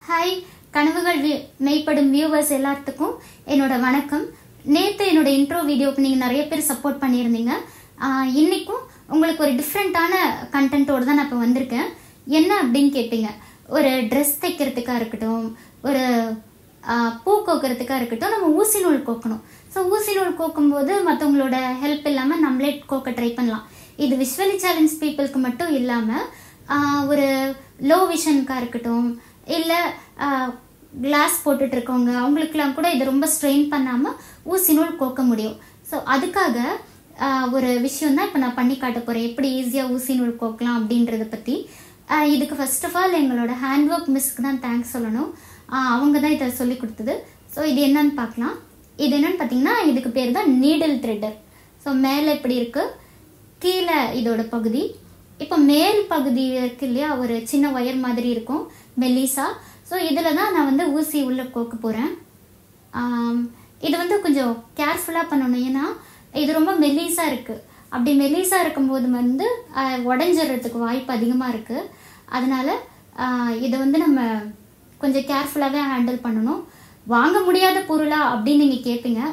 Hi கனவுகள் மெய்ப்படும் viewers எல்லாத்துக்கும் என்னோட வணக்கம். நேற்று என்னோட இன்ட்ரோ வீடியோக்கு நீங்கள் நிறைய பேர் சப்போர்ட் பண்ணியிருந்தீங்க. இன்றைக்கும் உங்களுக்கு ஒரு டிஃப்ரெண்ட்டான கண்டென்ட்டோடு தான் நான் இப்போ வந்திருக்கேன். என்ன அப்படின்னு கேட்பீங்க, ஒரு ட்ரெஸ் தைக்கிறதுக்காக இருக்கட்டும், ஒரு பூ கோக்கிறதுக்காக இருக்கட்டும், நம்ம ஊசி நூல் கோக்கணும். ஸோ ஊசி நூல் கோக்கும்போது மற்றவங்களோட ஹெல்ப் இல்லாமல் நம்மளே கோக்க ட்ரை பண்ணலாம். இது விஷுவலி சேலஞ்ச் பீப்புளுக்கு மட்டும் இல்லாமல் ஒரு லோ விஷனுக்காக இருக்கட்டும், இல்லை கிளாஸ் போட்டுட்டு இருக்கவங்க அவங்களுக்குலாம் கூட இது ரொம்ப ஸ்ட்ரெயின் பண்ணாமல் ஊசி நூல் கோக்க முடியும். ஸோ அதுக்காக ஒரு விஷயம் தான் இப்போ நான் பண்ணி காட்ட போகிறேன், எப்படி ஈஸியாக ஊசி நூல் கோக்கலாம் அப்படின்றத பற்றி. இதுக்கு ஃபர்ஸ்ட் ஆஃப் ஆல் எங்களோட ஹேண்ட் ஒர்க் மிஸ்க்கு தான் தேங்க்ஸ் சொல்லணும். அவங்க தான் இதை சொல்லி கொடுத்தது. ஸோ இது என்னன்னு பார்க்கலாம். இது என்னன்னு பார்த்தீங்கன்னா, இதுக்கு பேர் தான் நீடில் த்ரெட்டர். ஸோ மேலே இப்படி இருக்குது, கீழே இதோட பகுதி. இப்போ மேல் பகுதி இருக்கு இல்லையா, ஒரு சின்ன ஒயர் மாதிரி இருக்கும் மெல்லிசா. ஸோ இதில் தான் நான் வந்து ஊசி உள்ளே கோக்க போகிறேன். இது வந்து கொஞ்சம் கேர்ஃபுல்லாக பண்ணணும், ஏன்னா இது ரொம்ப மெல்லிஸாக இருக்குது. அப்படி மெல்லிஸாக இருக்கும்போது வந்து உடஞ்சிடுறதுக்கு வாய்ப்பு அதிகமாக இருக்குது. அதனால் இதை வந்து நம்ம கொஞ்சம் கேர்ஃபுல்லாகவே ஹேண்டில் பண்ணணும். வாங்க முடியாத பொருளா அப்படின்னு நீங்கள் கேட்பீங்க.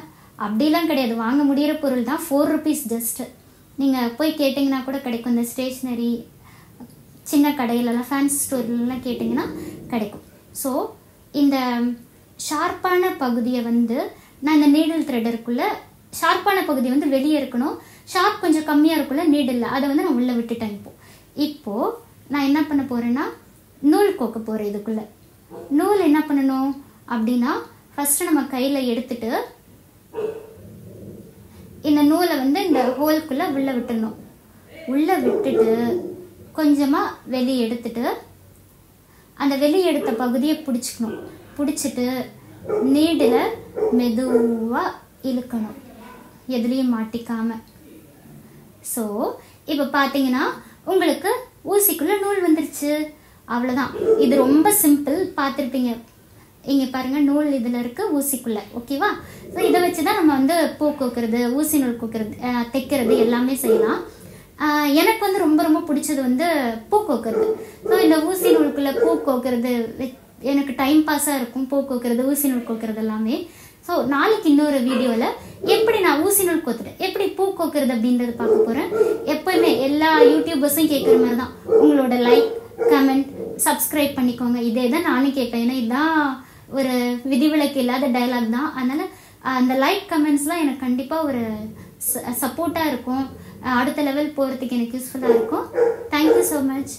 அப்படிலாம் கிடையாது, வாங்க முடிகிற பொருள் தான். 4 rupees ஜஸ்ட்டு. நீங்கள் போய் கேட்டிங்கன்னா கூட கிடைக்கும். இந்த ஸ்டேஷ்னரி சின்ன கடையிலலாம், ஃபேன்சி ஸ்டோர்லாம் கேட்டிங்கன்னா கிடைக்கும். ஸோ இந்த ஷார்ப்பான பகுதியை வந்து நான் இந்த நீடில் த்ரெட்டருக்குள்ளே, ஷார்ப்பான பகுதி வந்து வெளியே இருக்கணும், ஷார்ப் கொஞ்சம் கம்மியாக இருக்குள்ள நீடில், அதை வந்து நான் உள்ளே விட்டுட்டேன். இப்போது நான் என்ன பண்ண போகிறேன்னா, நூல் கோக்க போகிறேன். இதுக்குள்ளே நூல் என்ன பண்ணணும் அப்படின்னா, ஃபஸ்ட்டு நம்ம கையில் எடுத்துட்டு இந்த நூலை வந்து இந்த ஹோல்குள்ளே உள்ளே விட்டுடணும். உள்ளே விட்டுட்டு கொஞ்சமாக வெளியே எடுத்துட்டு அந்த வெளியே எடுத்த பகுதியை பிடிச்சிக்கணும். பிடிச்சிட்டு நீடில் மெதுவாக இழுக்கணும், எதுலேயும் மாட்டிக்காமல். ஸோ இப்போ பார்த்தீங்கன்னா உங்களுக்கு ஊசிக்குள்ளே நூல் வந்துருச்சு. அவ்வளோதான். இது ரொம்ப சிம்பிள், பார்த்துருப்பீங்க. இங்கே பாருங்கள், நூல் இதில் இருக்குது ஊசிக்குள்ளே. ஓகேவா? ஸோ இதை வச்சு தான் நம்ம வந்து பூ கோக்கிறது, ஊசி நூல் கோக்கிறது, தைக்கிறது எல்லாமே செய்யலாம். எனக்கு வந்து ரொம்ப ரொம்ப பிடிச்சது வந்து பூ கோக்கிறது. ஸோ இந்த ஊசி நூலுக்குள்ளே பூ கோக்கிறது எனக்கு டைம் பாஸாக இருக்கும். பூ கோக்கிறது, ஊசி நூல் கோக்கிறது எல்லாமே. ஸோ நாளைக்கு இன்னொரு வீடியோவில் எப்படி நான் ஊசி நூல் கோத்துட்டேன், எப்படி பூ கோக்கிறது அப்படின்றது பார்க்க போகிறேன். எப்போயுமே எல்லா யூடியூபர்ஸும் கேட்குற மாதிரி தான், உங்களோட லைக், கமெண்ட், சப்ஸ்கிரைப் பண்ணிக்கோங்க. இதே தான் நானும் கேட்பேன். ஏன்னா இதுதான் ஒரு விதிவிலக்கு இல்லாத டைலாக் தான். அதனால் அந்த லைக் கமெண்ட்ஸ்லாம் எனக்கு கண்டிப்பாக ஒரு சப்போர்ட்டாக இருக்கும். அடுத்த லெவல் போகிறதுக்கு எனக்கு யூஸ்ஃபுல்லாக இருக்கும். Thank you so much.